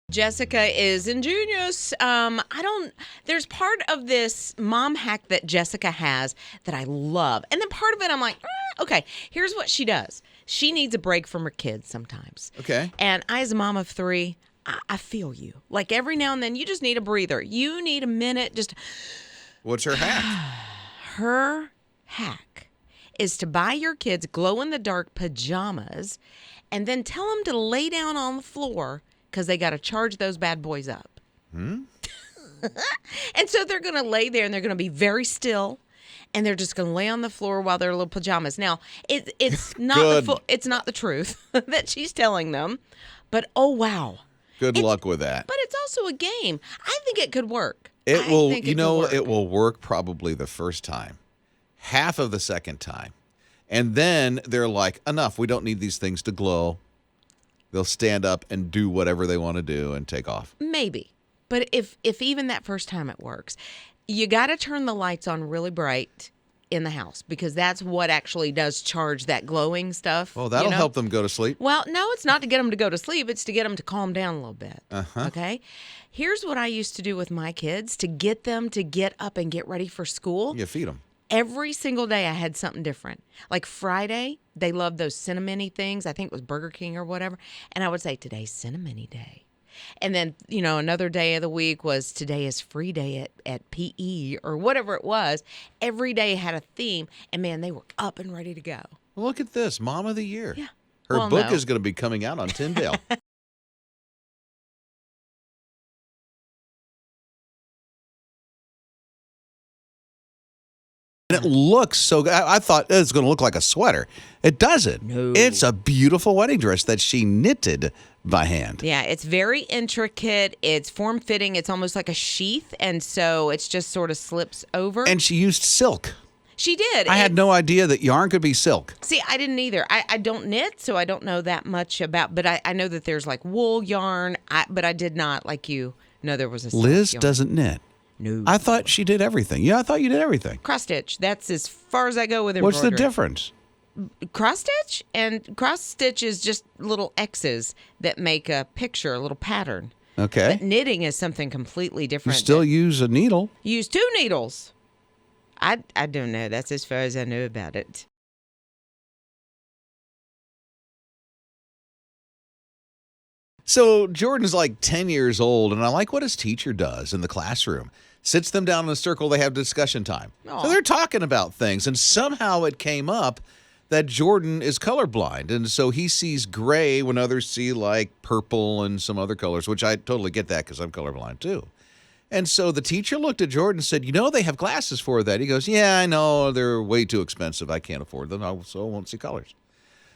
Jessica is ingenious. There's part of this mom hack that Jessica has that I love. And then part of it I'm like, okay, here's what she does. She needs a break from her kids sometimes. Okay. And I, as a mom of 3, I feel you. Like every now and then, you just need a breather. You need a minute. Just. What's her hack? Her hack is to buy your kids glow-in-the-dark pajamas and then tell them to lay down on the floor because they got to charge those bad boys up. And so they're going to lay there and they're going to be very still. And they're just going to lay on the floor while they're little pajamas. Now, it's not it's not the truth that she's telling them. But, oh, wow. Good luck with that. But it's also a game. I think it could work. It will work probably the first time, half of the second time. And then they're like, enough. We don't need these things to glow. They'll stand up and do whatever they want to do and take off. Maybe. But if even that first time it works, you got to turn the lights on really bright in the house because that's what actually does charge that glowing stuff. Well, that'll help them go to sleep. Well, no, it's not to get them to go to sleep. It's to get them to calm down a little bit. Okay? Here's what I used to do with my kids to get them to get up and get ready for school. You feed them. Every single day I had something different. Like Friday, they loved those cinnamon-y things. I think it was Burger King or whatever. And I would say, today's cinnamon-y day. And then, another day of the week was today is free day at PE or whatever it was. Every day had a theme. And, man, they were up and ready to go. Well, look at this. Mom of the Year. Yeah. Her book is going to be coming out on Tyndale. And it looks so good. I thought it was going to look like a sweater. It doesn't. No. It's a beautiful wedding dress that she knitted by hand. Yeah, it's very intricate. It's form-fitting. It's almost like a sheath, and so it just sort of slips over. And she used silk. She did. I had no idea that yarn could be silk. See, I didn't either. I don't knit, so I don't know that much about, but I know that there's like wool yarn, but I did not, like you, know there was a silk Liz yarn. doesn't knit. No. I thought she did everything. Yeah, I thought you did everything. Cross stitch. That's as far as I go with embroidery. What's the difference? Cross stitch? And cross stitch is just little X's that make a picture, a little pattern. Okay. But knitting is something completely You different. still use a needle. Use 2 needles. I don't know. That's as far as I know about it. So Jordan's like 10 years old, and I like what his teacher does in the classroom. Sits them down in a circle, they have discussion time. Aww. So they're talking about things, and somehow it came up that Jordan is colorblind, and so he sees gray when others see like purple and some other colors, which I totally get that because I'm colorblind too. And so the teacher looked at Jordan and said, they have glasses for that. He goes, yeah, I know, they're way too expensive. I can't afford them, so I won't see colors.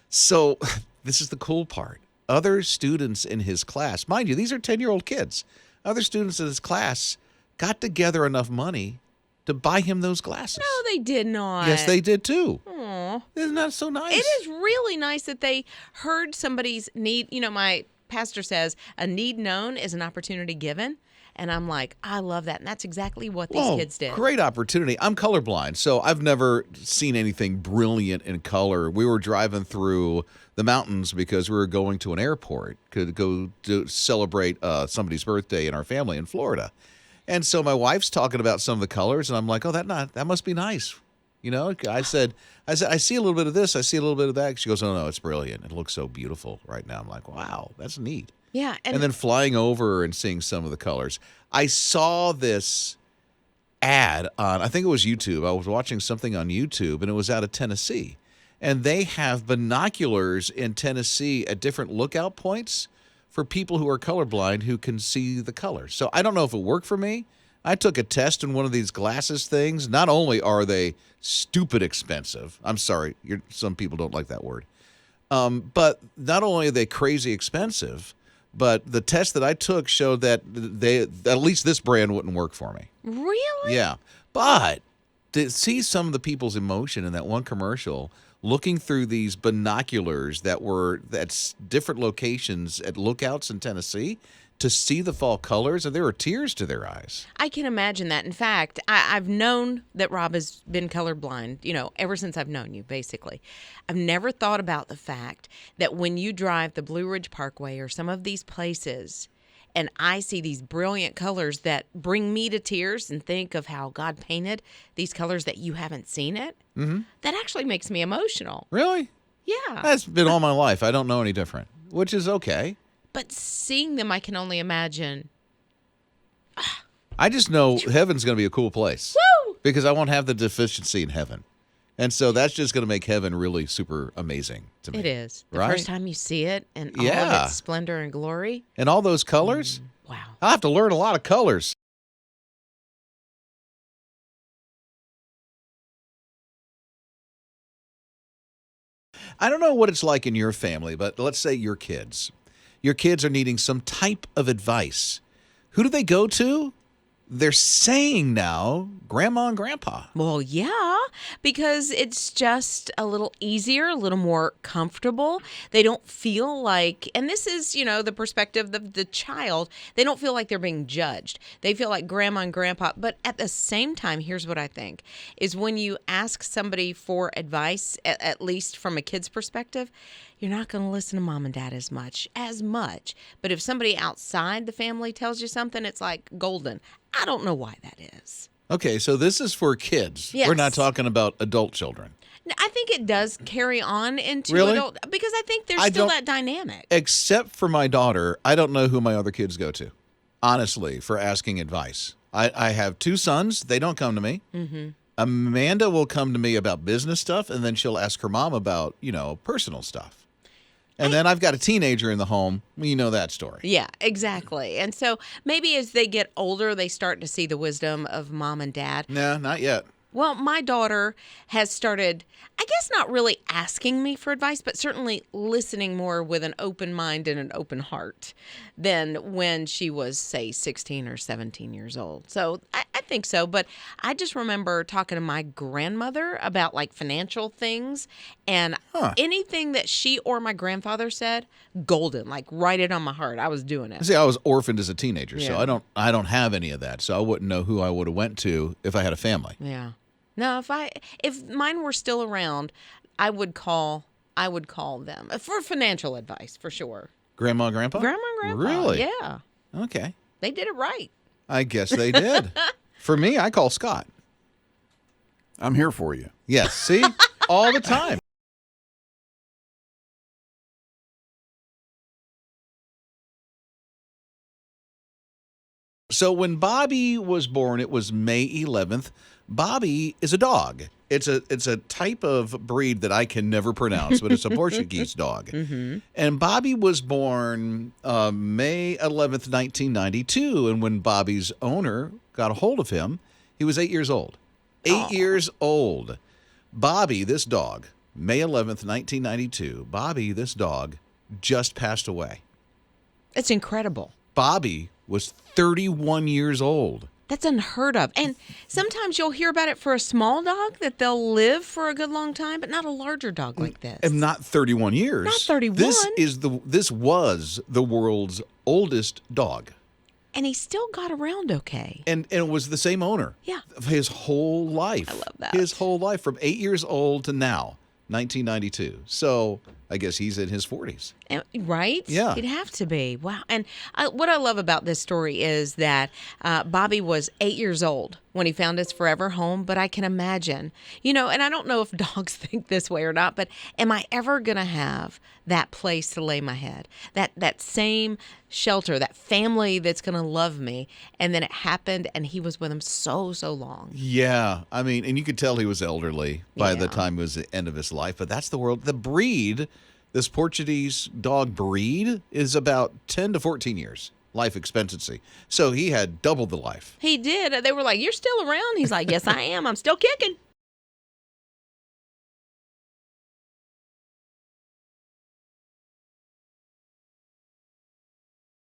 So this is the cool part. Other students in his class, mind you, these are 10-year-old kids. Other students in his class got together enough money to buy him those glasses. No, they did not. Yes, they did too. Aww. Isn't that so nice? It is really nice that they heard somebody's need. My pastor says a need known is an opportunity given. And I'm like, I love that. And that's exactly what these kids did. Great opportunity. I'm colorblind, so I've never seen anything brilliant in color. We were driving through the mountains because we were going to an airport to go to celebrate somebody's birthday in our family in Florida. And so my wife's talking about some of the colors, and I'm like, that must be nice. I said, I see a little bit of this. I see a little bit of that. She goes, oh, no, it's brilliant. It looks so beautiful right now. I'm like, wow, that's neat. Yeah. And then flying over and seeing some of the colors. I saw this ad on, I think it was YouTube. I was watching something on YouTube, and it was out of Tennessee. And they have binoculars in Tennessee at different lookout points for people who are colorblind who can see the colors. So I don't know if it worked for me. I took a test in one of these glasses things. Not only are they stupid expensive. I'm sorry, some people don't like that word. But not only are they crazy expensive, but the test that I took showed that at least this brand wouldn't work for me. Really? Yeah. But to see some of the people's emotion in that one commercial, looking through these binoculars that were at different locations at lookouts in Tennessee to see the fall colors, and there were tears to their eyes. I can imagine that. In fact, I've known that Rob has been colorblind, ever since I've known you, basically. I've never thought about the fact that when you drive the Blue Ridge Parkway or some of these places and I see these brilliant colors that bring me to tears and think of how God painted these colors that you haven't seen it, that actually makes me emotional. Really? Yeah. That's been all my life. I don't know any different, which is okay. But seeing them, I can only imagine. I just know heaven's going to be a cool place. Woo! Because I won't have the deficiency in heaven. And so that's just going to make heaven really super amazing to me. It is. The right? first time you see it and all of its splendor and glory. And all those colors. Wow. I'll have to learn a lot of colors. I don't know what it's like in your family, but let's say your kids. Your kids are needing some type of advice. Who do they go to? They're saying now, Grandma and Grandpa. Well, yeah, because it's just a little easier, a little more comfortable. They don't feel like, and this is, the perspective of the child, they don't feel like they're being judged. They feel like Grandma and Grandpa. But at the same time, here's what I think, is when you ask somebody for advice, at least from a kid's perspective, you're not going to listen to Mom and Dad as much. But if somebody outside the family tells you something, it's like golden. I don't know why that is. Okay, so this is for kids. Yes. We're not talking about adult children. I think it does carry on into Really? adult, because I think there's I still don't- that dynamic. Except for my daughter, I don't know who my other kids go to, honestly, for asking advice. I have two sons. They don't come to me. Mm-hmm. Amanda will come to me about business stuff, and then she'll ask her mom about, personal stuff. And then I've got a teenager in the home. You know that story. Yeah, exactly. And so maybe as they get older, they start to see the wisdom of Mom and Dad. Nah, not yet. Well, my daughter has started, I guess not really asking me for advice, but certainly listening more with an open mind and an open heart than when she was, say, 16 or 17 years old. So I think so. But I just remember talking to my grandmother about like financial things, and anything that she or my grandfather said, golden, like write it on my heart. I was doing it. See, I was orphaned as a teenager, so Yeah. I don't have any of that. So I wouldn't know who I would have went to if I had a family. Yeah. No, if mine were still around, I would call them for financial advice for sure. Grandma and Grandpa? Grandma and Grandpa. Really? Yeah. Okay. They did it right. I guess they did. For me, I call Scott. I'm here for you. Yes, see? All the time. So when Bobby was born, it was May 11th. Bobby is a dog. It's a type of breed that I can never pronounce, but it's a Portuguese dog. Mm-hmm. And Bobby was born May 11th, 1992. And when Bobby's owner got a hold of him, he was 8 years old. 8 years old. Bobby, this dog, May 11th, 1992, Bobby, this dog, just passed away. It's incredible. Bobby was 31 years old. That's unheard of. And sometimes you'll hear about it for a small dog, that they'll live for a good long time, but not a larger dog like this. And not 31 years. Not 31. This was the world's oldest dog. And he still got around okay. And it was the same owner. Yeah. His whole life. I love that. His whole life from 8 years old to now, 1992. So I guess he's in his 40s. Right? Yeah. He'd have to be. Wow. And what I love about this story is that Bobby was 8 years old when he found his forever home. But I can imagine, and I don't know if dogs think this way or not, but am I ever going to have that place to lay my head? That same shelter, that family that's going to love me. And then it happened, and he was with them so long. Yeah. I mean, and you could tell he was elderly by the Yeah. time it was the end of his life. But that's the world. The breed, this Portuguese dog breed, is about 10 to 14 years life expectancy. So he had double the life. He did. They were like, "You're still around?" He's like, "Yes, I am. I'm still kicking."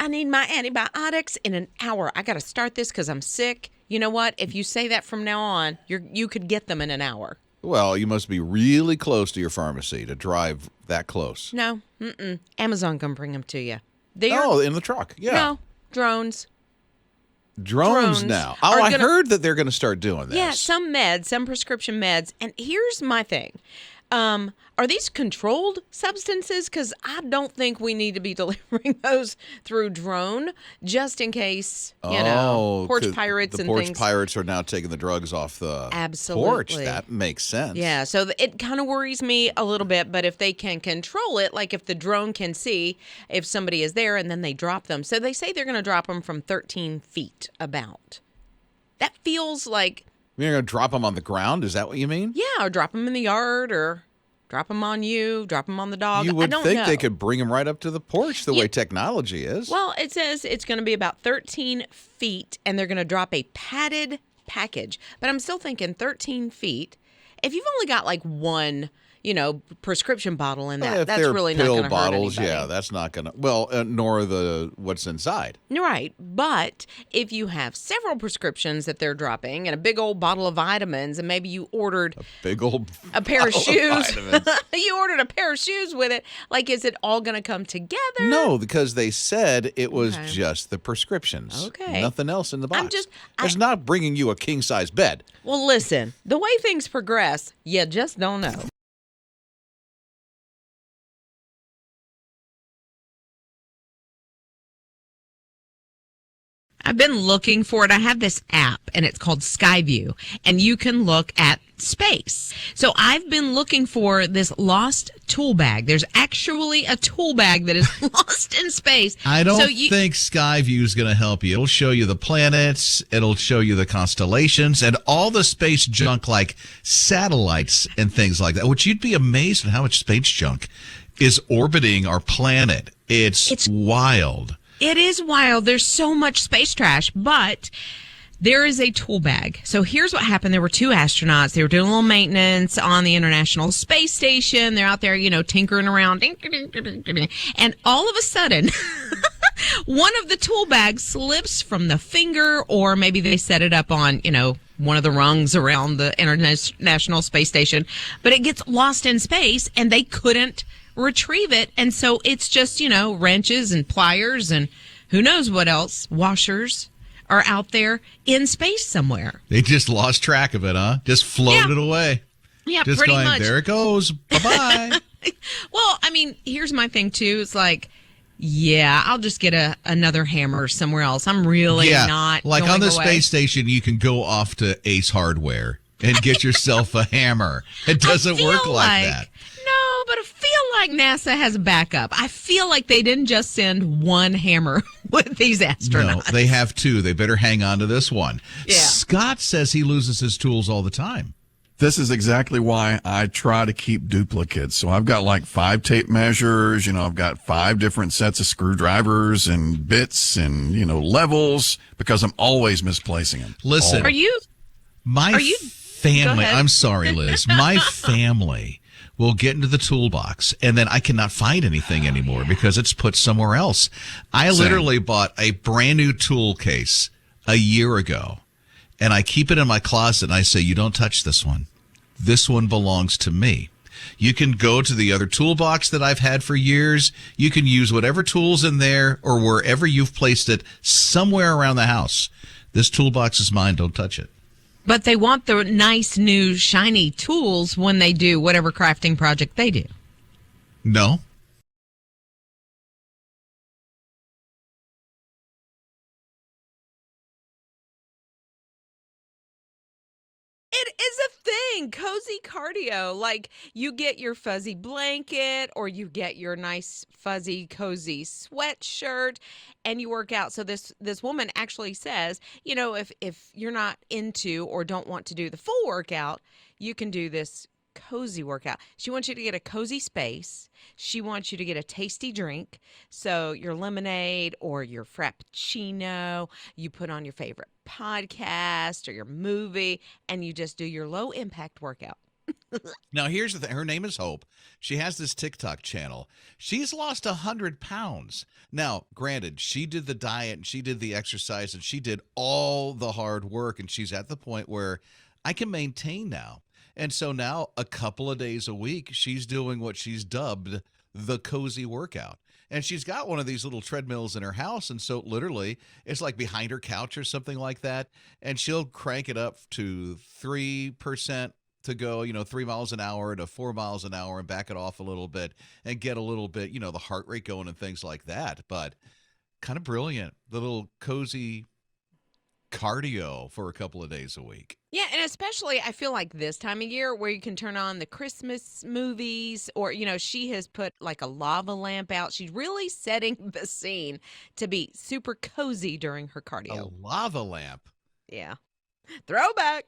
I need my antibiotics in an hour. I got to start this because I'm sick. You know what? If you say that from now on, you could get them in an hour. Well, you must be really close to your pharmacy to drive that close. No, Amazon can bring them to you. Oh, in the truck. Yeah. No, drones. Drones drones now. are Oh, I gonna- heard that they're going to start doing this. Yeah, some prescription meds. And here's my thing. Are these controlled substances? Because I don't think we need to be delivering those through drone, just in case, porch 'cause pirates the and porch things. pirates are now taking the drugs off the Absolutely. porch. That makes sense. Yeah, so it kind of worries me a little bit, but if they can control it, like if the drone can see if somebody is there and then they drop them. So they say they're going to drop them from 13 feet about. That feels like, You're going to drop them on the ground? Is that what you mean? yeah, or drop them in the yard or drop them on you, drop them on the dog. You would I don't think know. they could bring them right up to the porch the way technology is. Well, it says it's going to be about 13 feet and they're going to drop a padded package. But I'm still thinking 13 feet. If you've only got like one, prescription bottle in that, If that's they're really not pill going to hurt bottles, anybody. yeah, that's not going to. Well, nor what's inside. Right. But if you have several prescriptions that they're dropping and a big old bottle of vitamins and maybe you ordered Big old a pair of bottle shoes, vitamins. you ordered a pair of shoes with it, like is it all going to come together? No, because they said it was Okay. just the prescriptions. Okay. Nothing else in the box. I'm It's not bringing you a king-size bed. Well, listen, the way things progress, you just don't know. I've been looking for it. I have this app, and it's called Skyview, and you can look at space. So I've been looking for this lost tool bag. There's actually a tool bag that is lost in space. I don't So think Skyview is going to help you. It'll show you the planets, it'll show you the constellations, and all the space junk like satellites and things like that, which you'd be amazed at how much space junk is orbiting our planet. It's wild. It is wild. There's so much space trash, but there is a tool bag. So here's what happened. There were two astronauts. They were doing a little maintenance on the International Space Station. They're out there, tinkering around. And all of a sudden, one of the tool bags slips from the finger, or maybe they set it up on, one of the rungs around the International Space Station. But it gets lost in space, and they couldn't retrieve it. And so it's just, wrenches and pliers and who knows what else, washers are out there in space somewhere. They just lost track of it, huh? Just floated away. Yeah, Just pretty going, much. there it goes. Bye-bye. Well, I mean, here's my thing too. It's like, yeah, I'll just get another hammer somewhere else. I'm really not like going on the away. space station, you can go off to Ace Hardware and get yourself a hammer. It doesn't work feel like that. No, but I feel like NASA has backup. I feel like they didn't just send one hammer with these astronauts. No, they have two. They better hang on to this one. Yeah. Scott says he loses his tools all the time. This is exactly why I try to keep duplicates. So I've got like 5 tape measures, I've got 5 different sets of screwdrivers and bits and, levels, because I'm always misplacing them. Listen, Are you? my Go family, ahead. I'm sorry, Liz, my family will get into the toolbox and then I cannot find anything anymore because it's put somewhere else. I literally bought a brand new tool case a year ago and I keep it in my closet and I say, you don't touch this one. This one belongs to me. You can go to the other toolbox that I've had for years. You can use whatever tools in there or wherever you've placed it somewhere around the house. This toolbox is mine. Don't touch it. But they want the nice, new, shiny tools when they do whatever crafting project they do. No. It is a thing, cozy cardio. Like you get your fuzzy blanket or you get your nice fuzzy cozy sweatshirt and you work out. So this woman actually says, if you're not into or don't want to do the full workout, you can do this cozy workout. She wants you to get a cozy space. She wants you to get a tasty drink. So your lemonade or your frappuccino, you put on your favorite podcast or your movie, and you just do your low impact workout. Now, here's the thing. Her name is Hope. She has this TikTok channel. She's lost 100 pounds. Now, granted, she did the diet and she did the exercise and she did all the hard work, and she's at the point where I can maintain now. And so now a couple of days a week, she's doing what she's dubbed the cozy workout. And she's got one of these little treadmills in her house. And so literally it's like behind her couch or something like that. And she'll crank it up to 3% to to go, 3 miles an hour to 4 miles an hour and back it off a little bit and get a little bit, the heart rate going and things like that. But kind of brilliant, the little cozy cardio for a couple of days a week. Yeah, and especially I feel like this time of year where you can turn on the Christmas movies or, she has put like a lava lamp out. She's really setting the scene to be super cozy during her cardio. A lava lamp. Yeah. Throwback.